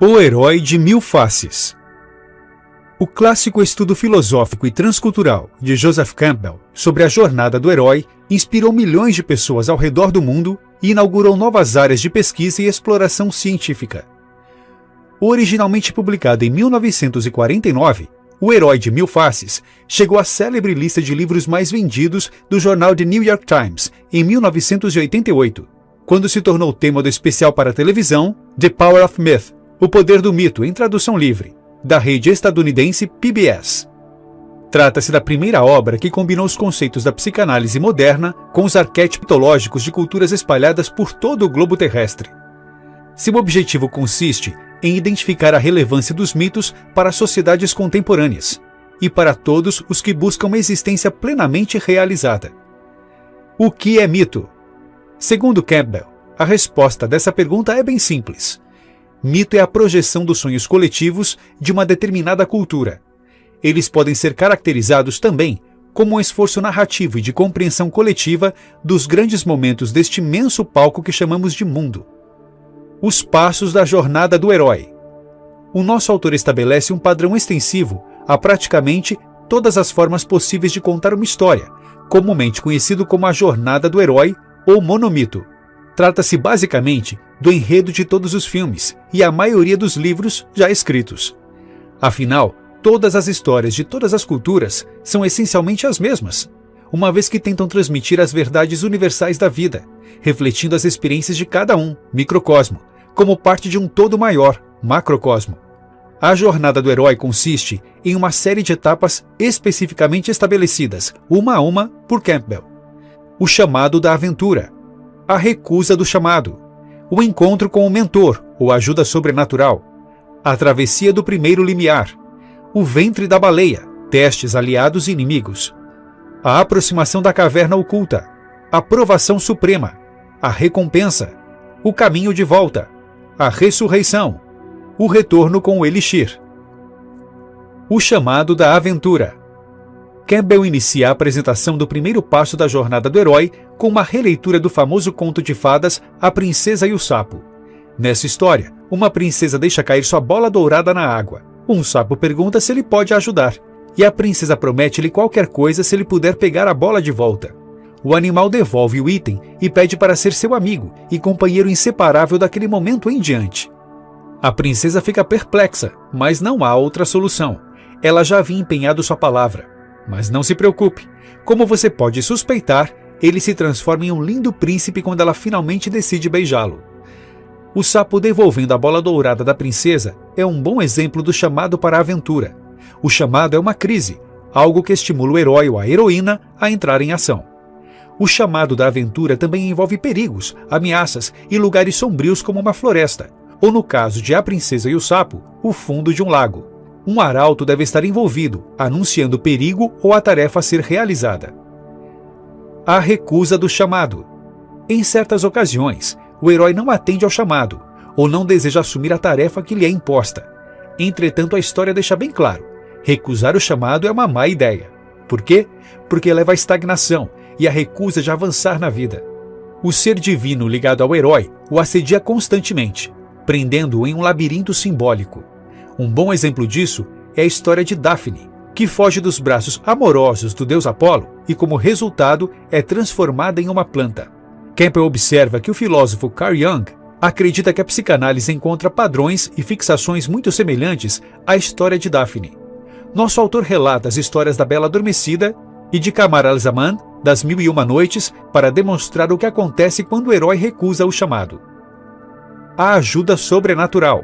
O Herói de Mil Faces. O clássico estudo filosófico e transcultural de Joseph Campbell sobre a jornada do herói inspirou milhões de pessoas ao redor do mundo e inaugurou novas áreas de pesquisa e exploração científica. Originalmente publicado em 1949, O Herói de Mil Faces chegou à célebre lista de livros mais vendidos do jornal The New York Times em 1988, quando se tornou tema do especial para a televisão The Power of Myth, O Poder do Mito, em tradução livre, da rede estadunidense PBS. Trata-se da primeira obra que combinou os conceitos da psicanálise moderna com os arquétipos mitológicos de culturas espalhadas por todo o globo terrestre. Seu objetivo consiste em identificar a relevância dos mitos para as sociedades contemporâneas e para todos os que buscam uma existência plenamente realizada. O que é mito? Segundo Campbell, a resposta dessa pergunta é bem simples. Mito é a projeção dos sonhos coletivos de uma determinada cultura. Eles podem ser caracterizados também como um esforço narrativo e de compreensão coletiva dos grandes momentos deste imenso palco que chamamos de mundo. Os passos da jornada do herói. O nosso autor estabelece um padrão extensivo a praticamente todas as formas possíveis de contar uma história, comumente conhecido como a jornada do herói ou monomito. Trata-se basicamente do enredo de todos os filmes e a maioria dos livros já escritos. Afinal, todas as histórias de todas as culturas são essencialmente as mesmas, uma vez que tentam transmitir as verdades universais da vida, refletindo as experiências de cada um, microcosmo, como parte de um todo maior, macrocosmo. A jornada do herói consiste em uma série de etapas especificamente estabelecidas, uma a uma, por Campbell. O chamado da aventura, a recusa do chamado, o encontro com o mentor ou ajuda sobrenatural, a travessia do primeiro limiar, o ventre da baleia, testes aliados e inimigos, a aproximação da caverna oculta, a provação suprema, a recompensa, o caminho de volta, a ressurreição, o retorno com o elixir. O chamado da aventura. Campbell inicia a apresentação do primeiro passo da jornada do herói com uma releitura do famoso conto de fadas A Princesa e o Sapo. Nessa história, uma princesa deixa cair sua bola dourada na água. Um sapo pergunta se ele pode ajudar, e a princesa promete-lhe qualquer coisa se ele puder pegar a bola de volta. O animal devolve o item e pede para ser seu amigo e companheiro inseparável daquele momento em diante. A princesa fica perplexa, mas não há outra solução. Ela já havia empenhado sua palavra. Mas não se preocupe, como você pode suspeitar, ele se transforma em um lindo príncipe quando ela finalmente decide beijá-lo. O sapo devolvendo a bola dourada da princesa é um bom exemplo do chamado para a aventura. O chamado é uma crise, algo que estimula o herói ou a heroína a entrar em ação. O chamado da aventura também envolve perigos, ameaças e lugares sombrios como uma floresta, ou no caso de A Princesa e o Sapo, o fundo de um lago. Um arauto deve estar envolvido, anunciando o perigo ou a tarefa a ser realizada. A recusa do chamado. Em certas ocasiões, o herói não atende ao chamado, ou não deseja assumir a tarefa que lhe é imposta. Entretanto, a história deixa bem claro, recusar o chamado é uma má ideia. Por quê? Porque leva à estagnação e à recusa de avançar na vida. O ser divino ligado ao herói o assedia constantemente, prendendo-o em um labirinto simbólico. Um bom exemplo disso é a história de Daphne, que foge dos braços amorosos do deus Apolo e, como resultado, é transformada em uma planta. Campbell observa que o filósofo Carl Jung acredita que a psicanálise encontra padrões e fixações muito semelhantes à história de Daphne. Nosso autor relata as histórias da Bela Adormecida e de Kamar al-Zaman, das Mil e Uma Noites, para demonstrar o que acontece quando o herói recusa o chamado. A ajuda sobrenatural.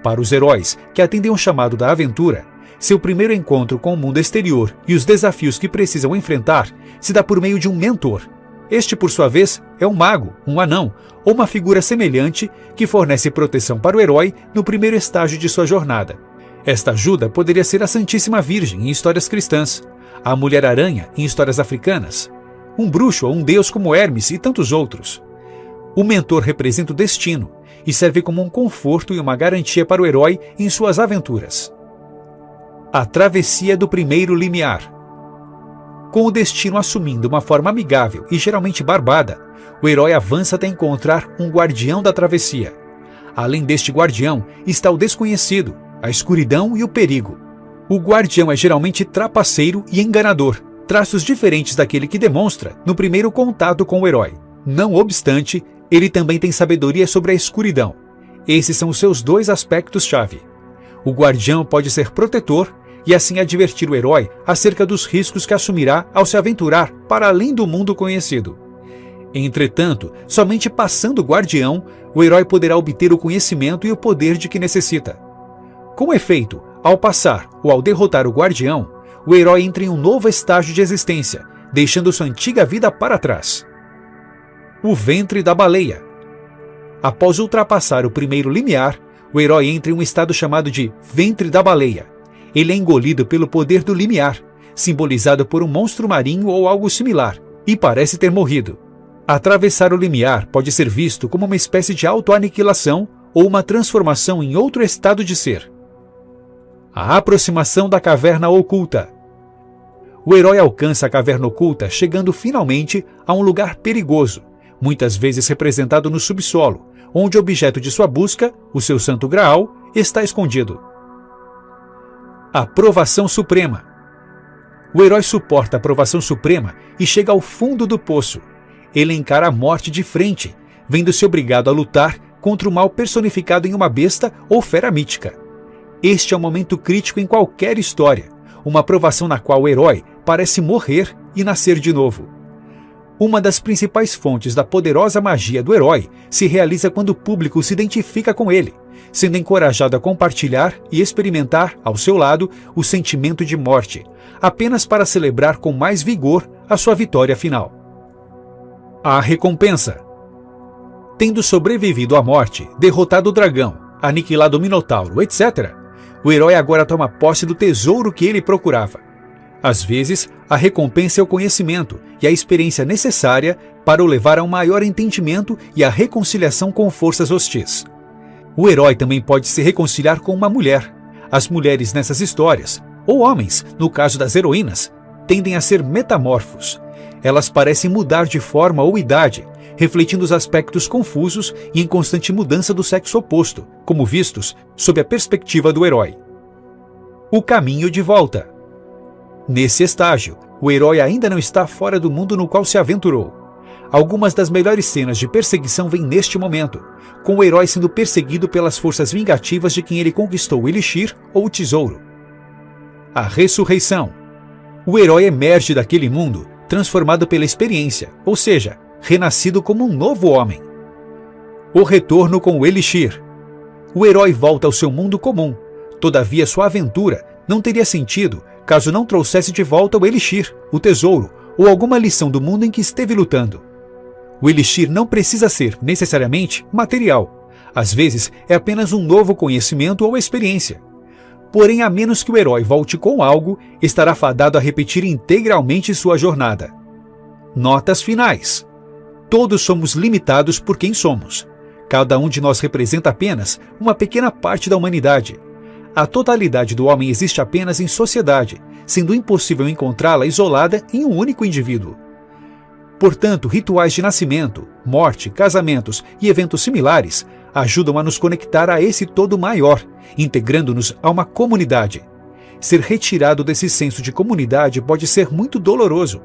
Para os heróis que atendem ao chamado da aventura, seu primeiro encontro com o mundo exterior e os desafios que precisam enfrentar se dá por meio de um mentor. Este, por sua vez, é um mago, um anão ou uma figura semelhante que fornece proteção para o herói no primeiro estágio de sua jornada. Esta ajuda poderia ser a Santíssima Virgem em histórias cristãs, a Mulher-Aranha em histórias africanas, um bruxo ou um deus como Hermes e tantos outros. O mentor representa o destino e serve como um conforto e uma garantia para o herói em suas aventuras. A travessia do primeiro limiar. Com o destino assumindo uma forma amigável e geralmente barbada, o herói avança até encontrar um guardião da travessia. Além deste guardião, está o desconhecido, a escuridão e o perigo. O guardião é geralmente trapaceiro e enganador, traços diferentes daquele que demonstra no primeiro contato com o herói. Não obstante, ele também tem sabedoria sobre a escuridão. Esses são os seus dois aspectos-chave. O guardião pode ser protetor e assim advertir o herói acerca dos riscos que assumirá ao se aventurar para além do mundo conhecido. Entretanto, somente passando o guardião, o herói poderá obter o conhecimento e o poder de que necessita. Com efeito, ao passar ou ao derrotar o guardião, o herói entra em um novo estágio de existência, deixando sua antiga vida para trás. O ventre da baleia. Após ultrapassar o primeiro limiar, o herói entra em um estado chamado de ventre da baleia. Ele é engolido pelo poder do limiar, simbolizado por um monstro marinho ou algo similar, e parece ter morrido. Atravessar o limiar pode ser visto como uma espécie de autoaniquilação ou uma transformação em outro estado de ser. A aproximação da caverna oculta. O herói alcança a caverna oculta, chegando finalmente a um lugar perigoso, muitas vezes representado no subsolo, onde o objeto de sua busca, o seu santo graal, está escondido. A provação suprema. O herói suporta a provação suprema e chega ao fundo do poço. Ele encara a morte de frente, vendo-se obrigado a lutar contra o mal personificado em uma besta ou fera mítica. Este é um momento crítico em qualquer história, uma provação na qual o herói parece morrer e nascer de novo. Uma das principais fontes da poderosa magia do herói se realiza quando o público se identifica com ele, sendo encorajado a compartilhar e experimentar, ao seu lado, o sentimento de morte, apenas para celebrar com mais vigor a sua vitória final. A recompensa. Tendo sobrevivido à morte, derrotado o dragão, aniquilado o minotauro, etc., o herói agora toma posse do tesouro que ele procurava. Às vezes, a recompensa é o conhecimento e a experiência necessária para o levar a um maior entendimento e a reconciliação com forças hostis. O herói também pode se reconciliar com uma mulher. As mulheres nessas histórias, ou homens, no caso das heroínas, tendem a ser metamorfos. Elas parecem mudar de forma ou idade, refletindo os aspectos confusos e em constante mudança do sexo oposto, como vistos sob a perspectiva do herói. O caminho de volta. Nesse estágio, o herói ainda não está fora do mundo no qual se aventurou. Algumas das melhores cenas de perseguição vêm neste momento, com o herói sendo perseguido pelas forças vingativas de quem ele conquistou o Elixir ou o Tesouro. A ressurreição. O herói emerge daquele mundo transformado pela experiência, ou seja, renascido como um novo homem. O retorno com o Elixir. O herói volta ao seu mundo comum, todavia sua aventura não teria sentido caso não trouxesse de volta o Elixir, o tesouro ou alguma lição do mundo em que esteve lutando. O Elixir não precisa ser, necessariamente, material. Às vezes, é apenas um novo conhecimento ou experiência. Porém, a menos que o herói volte com algo, estará fadado a repetir integralmente sua jornada. Notas finais. Todos somos limitados por quem somos. Cada um de nós representa apenas uma pequena parte da humanidade. A totalidade do homem existe apenas em sociedade, sendo impossível encontrá-la isolada em um único indivíduo. Portanto, rituais de nascimento, morte, casamentos e eventos similares ajudam a nos conectar a esse todo maior, integrando-nos a uma comunidade. Ser retirado desse senso de comunidade pode ser muito doloroso.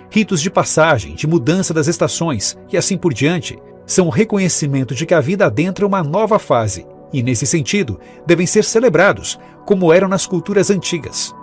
Ritos de passagem, de mudança das estações e assim por diante são o reconhecimento de que a vida adentra uma nova fase e, nesse sentido, devem ser celebrados, como eram nas culturas antigas.